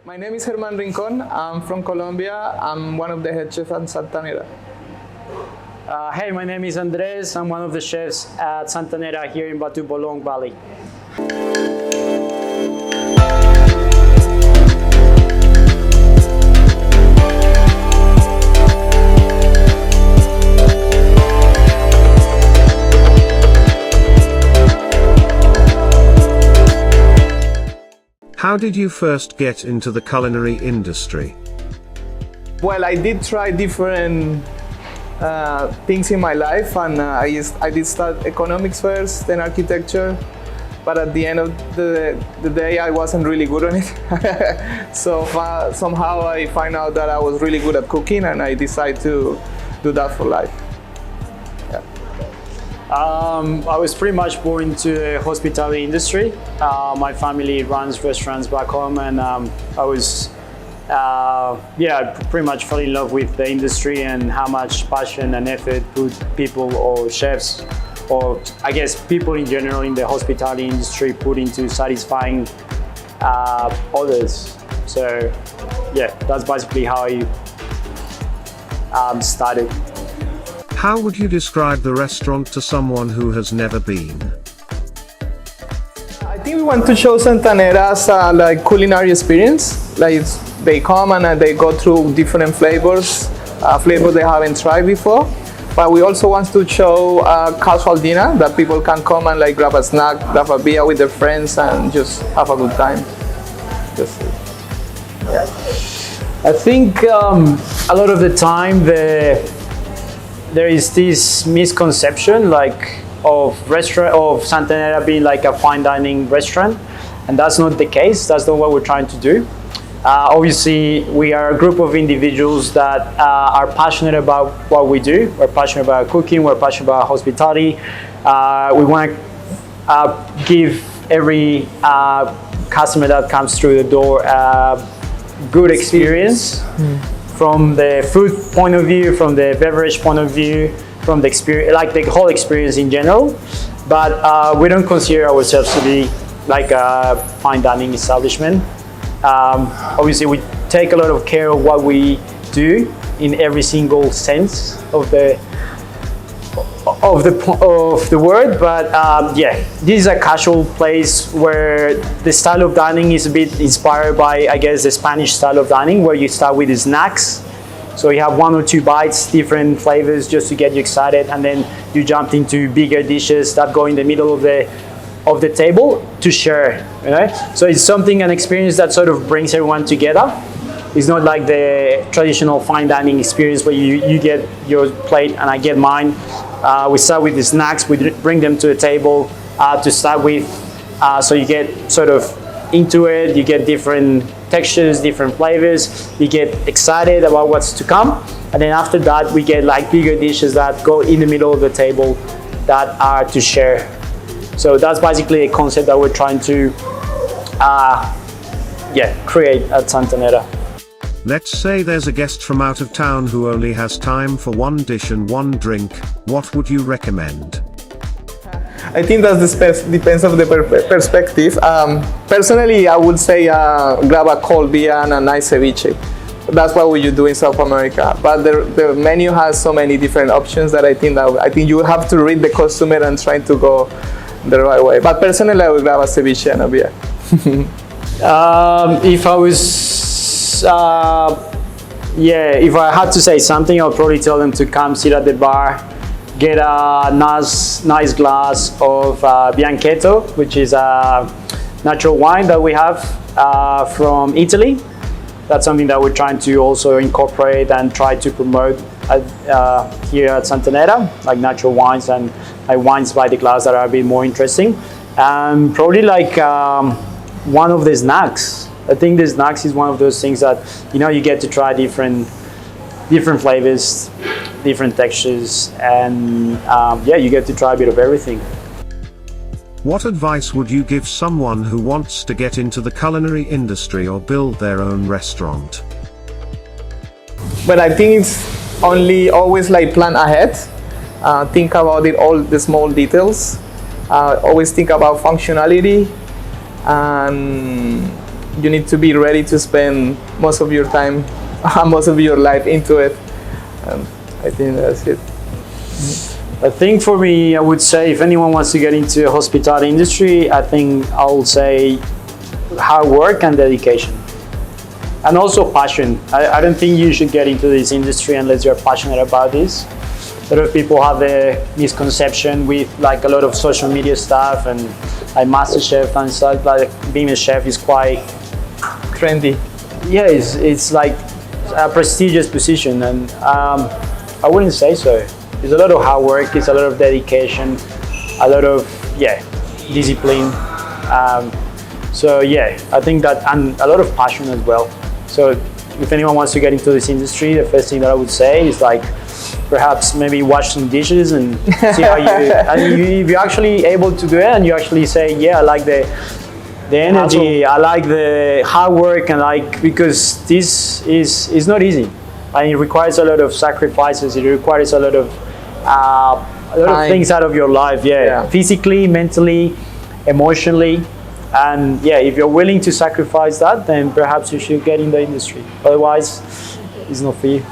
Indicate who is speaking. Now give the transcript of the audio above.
Speaker 1: My name is Germán Rincón. I'm from Colombia. I'm one of the head chefs at Santanera.
Speaker 2: Hey, my name is Andres. I'm one of the chefs at Santanera here in Batu Bolong Valley.
Speaker 3: How did you first get into the culinary industry?
Speaker 1: Well, I did try different things in my life, and I did start economics first, then architecture, but at the end of the day I wasn't really good on it. So somehow I find out that I was really good at cooking, and I decided to do that for life.
Speaker 2: I was pretty much born into the hospitality industry. My family runs restaurants back home, and I was pretty much fell in love with the industry and how much passion and effort put people or chefs, or I guess people in general in the hospitality industry, put into satisfying others. So yeah, that's basically how I started.
Speaker 3: How would you describe the restaurant to someone who has never been?
Speaker 1: I think we want to show Santanera's culinary experience. Like they come and they go through different flavors they haven't tried before. But we also want to show a casual dinner that people can come and grab a snack, grab a beer with their friends, and just have a good time.
Speaker 2: I think a lot of the time there is this misconception of Santanera being like a fine dining restaurant, and that's not the case. That's not what we're trying to do. Obviously, we are a group of individuals that are passionate about what we do. We're passionate about cooking. We're passionate about hospitality. We want to give every customer that comes through the door a good experience. From the food point of view, from the beverage point of view, from the experience, the whole experience in general. But we don't consider ourselves to be like a fine dining establishment. Obviously, we take a lot of care of what we do in every single sense of the word. But this is a casual place where the style of dining is a bit inspired by, I guess, the Spanish style of dining, where you start with the snacks. So you have 1 or 2 bites, different flavors, just to get you excited, and then you jump into bigger dishes that go in the middle of the table to share. So it's an experience that sort of brings everyone together. It's not like the traditional fine dining experience where you get your plate and I get mine. We start with the snacks, we bring them to the table to start with, so you get sort of into it, you get different textures, different flavors, you get excited about what's to come, and then after that we get bigger dishes that go in the middle of the table that are to share. So that's basically a concept that we're trying to create at Santanera.
Speaker 3: Let's say there's a guest from out of town who only has time for one dish and one drink. What would you recommend?
Speaker 1: I think that depends on the perspective. Personally, I would say grab a cold beer and a nice ceviche. That's what you do in South America. But the menu has so many different options that I think you have to read the customer and try to go the right way. But personally, I would grab a ceviche and a beer.
Speaker 2: If I had to say something, I'll probably tell them to come sit at the bar, get a nice glass of Bianchetto, which is a natural wine that we have from Italy. That's something that we're trying to also incorporate and try to promote here at Santanera, like natural wines and wines by the glass that are a bit more interesting. And probably one of the snacks. I think the snacks is one of those things that you get to try different flavors, different textures, and you get to try a bit of everything.
Speaker 3: What advice would you give someone who wants to get into the culinary industry or build their own restaurant?
Speaker 1: But I think it's always plan ahead. Think about all the small details. Always think about functionality, and you need to be ready to spend most of your time, most of your life into it. I think that's it.
Speaker 2: I think for me, I would say if anyone wants to get into the hospitality industry, I think I'll say hard work and dedication. And also passion. I don't think you should get into this industry unless you're passionate about this. A lot of people have a misconception with like a lot of social media stuff and like MasterChef and stuff. Like being a chef is quite
Speaker 1: Trendy.
Speaker 2: yeah, it's like a prestigious position, and I wouldn't say so. It's a lot of hard work, it's a lot of dedication, a lot of discipline. So yeah, I think that, and a lot of passion as well. So if anyone wants to get into this industry, the first thing that I would say is like perhaps maybe wash some dishes and see how you do. And if you're actually able to do it, and you actually say, yeah, I like the energy, I like the hard work, and like, because this is not easy, and it requires a lot of sacrifices. It requires a lot of things out of your life. Yeah, physically, mentally, emotionally, and yeah, if you're willing to sacrifice that, then perhaps you should get in the industry. Otherwise, it's not for you.